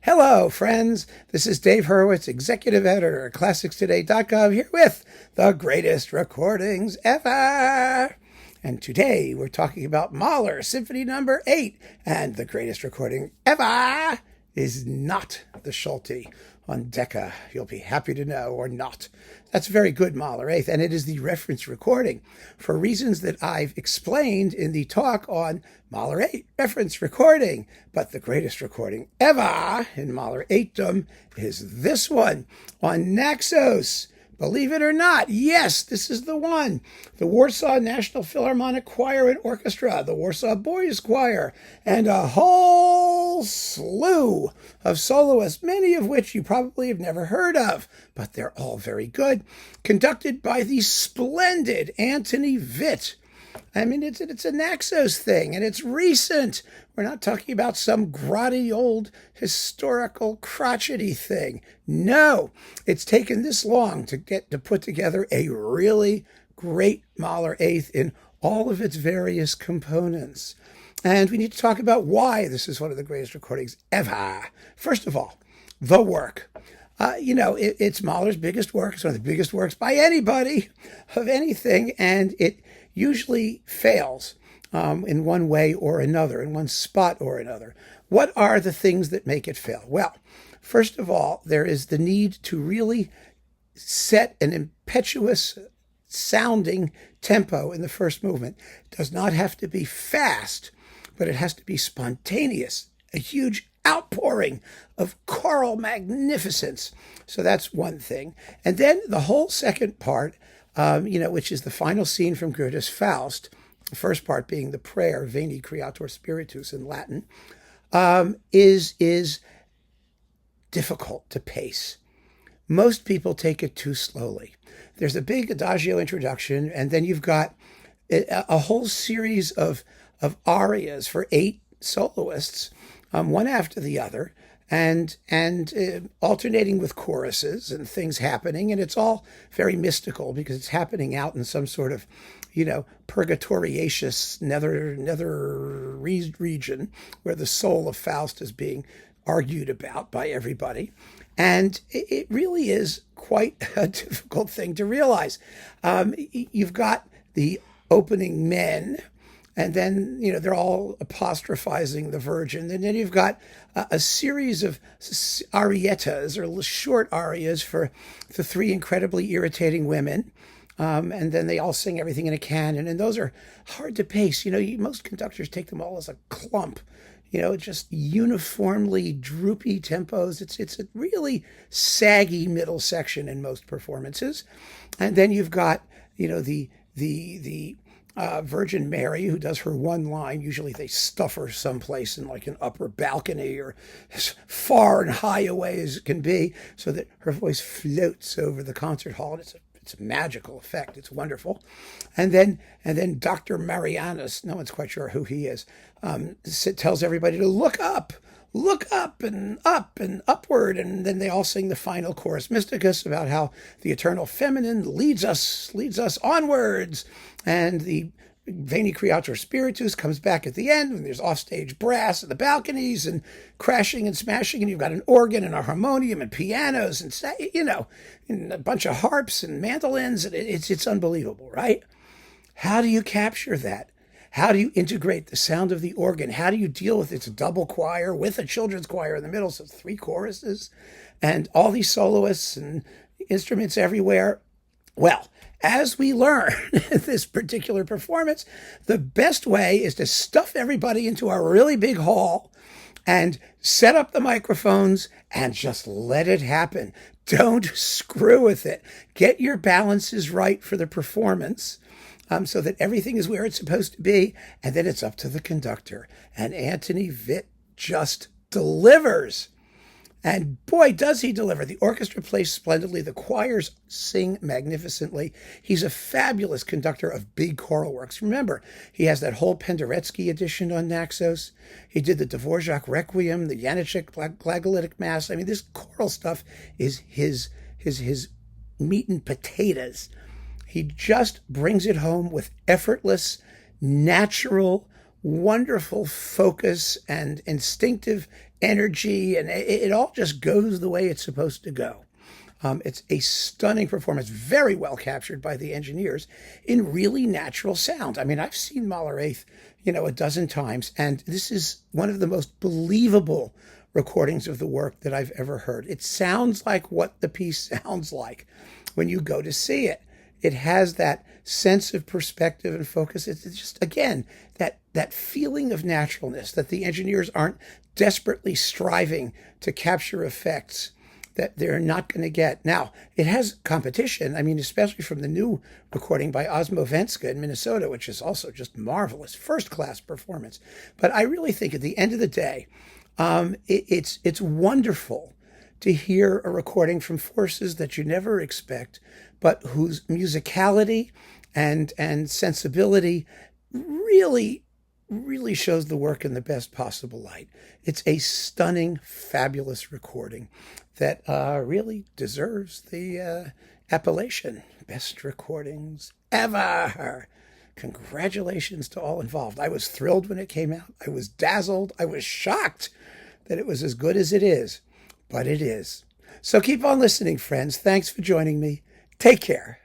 Hello, friends. This is Dave Hurwitz, executive editor at ClassicsToday.gov, here with the greatest recordings ever. And today we're talking about Mahler, Symphony number 8. And the greatest recording ever is not the Schulte on Decca. You'll be happy to know, or not. That's a very good Mahler 8th, and it is the reference recording for reasons that I've explained in the talk on Mahler 8 reference recording. But the greatest recording ever in Mahler 8dom is this one on Naxos. Believe it or not, yes, this is the one. The Warsaw National Philharmonic Choir and Orchestra, the Warsaw Boys Choir, and a whole slew of soloists, many of which you probably have never heard of, but they're all very good, conducted by the splendid Antoni. I mean, it's a Naxos thing, and it's recent. We're not talking about some grotty old historical crotchety thing. No, it's taken this long to put together a really great Mahler 8th in all of its various components. And we need to talk about why this is one of the greatest recordings ever. First of all, the work. It's Mahler's biggest work. It's one of the biggest works by anybody of anything, and it usually fails in one way or another, in one spot or another. What are the things that make it fail? Well, first of all, there is the need to really set an impetuous sounding tempo in the first movement. It does not have to be fast, but it has to be spontaneous, a huge outpouring of choral magnificence. So that's one thing. And then the whole second part, which is the final scene from Goethe's Faust, the first part being the prayer, Veni Creator Spiritus in Latin, is difficult to pace. Most people take it too slowly. There's a big adagio introduction, and then you've got a whole series of arias for 8 soloists, one after the other, and alternating with choruses and things happening, and it's all very mystical because it's happening out in some sort of, purgatoriaceous nether region where the soul of Faust is being argued about by everybody. And it really is quite a difficult thing to realize. You've got the opening men, and then, they're all apostrophizing the Virgin. And then you've got a series of arietas, or short arias, for the 3 incredibly irritating women. And then they all sing everything in a canon. And those are hard to pace. Most conductors take them all as a clump. Just uniformly droopy tempos. It's a really saggy middle section in most performances. And then you've got, the Virgin Mary, who does her one line. Usually they stuff her someplace in like an upper balcony or as far and high away as it can be, so that her voice floats over the concert hall. And it's a magical effect. It's wonderful. And then Dr. Marianus, no one's quite sure who he is, tells everybody to look up and upward. And then they all sing the final chorus mysticus about how the eternal feminine leads us onwards. And the Veni Creator Spiritus comes back at the end, and there's offstage brass at the balconies and crashing and smashing, and you've got an organ and a harmonium and pianos and and a bunch of harps and mandolins. And it's unbelievable, right? How do you capture that? How do you integrate the sound of the organ? How do you deal with its double choir with a children's choir in the middle, so 3 choruses, and all these soloists and instruments everywhere? Well, as we learn in this particular performance, the best way is to stuff everybody into a really big hall and set up the microphones and just let it happen. Don't screw with it. Get your balances right for the performance, so that everything is where it's supposed to be, and then it's up to the conductor. And Antoni just delivers. And boy, does he deliver. The orchestra plays splendidly. The choirs sing magnificently. He's a fabulous conductor of big choral works. Remember, he has that whole Penderecki edition on Naxos. He did the Dvorak Requiem, the Janáček Glagolitic Mass. I mean, this choral stuff is his meat and potatoes. He just brings it home with effortless, natural, wonderful focus and instinctive energy, and it all just goes the way it's supposed to go. It's a stunning performance, very well captured by the engineers in really natural sound. I mean, I've seen Mahler Eighth, a dozen times, and this is one of the most believable recordings of the work that I've ever heard. It sounds like what the piece sounds like when you go to see it. It has that sense of perspective and focus. It's just, again, that feeling of naturalness, that the engineers aren't desperately striving to capture effects that they're not going to get. Now, it has competition. I mean, especially from the new recording by Osmo Venska in Minnesota, which is also just marvelous, first-class performance. But I really think at the end of the day, it's wonderful to hear a recording from forces that you never expect, but whose musicality and sensibility really shows the work in the best possible light. It's a stunning, fabulous recording that really deserves the appellation, Best Recordings Ever. Congratulations to all involved. I was thrilled when it came out. I was dazzled. I was shocked that it was as good as it is, but it is. So keep on listening, friends. Thanks for joining me. Take care.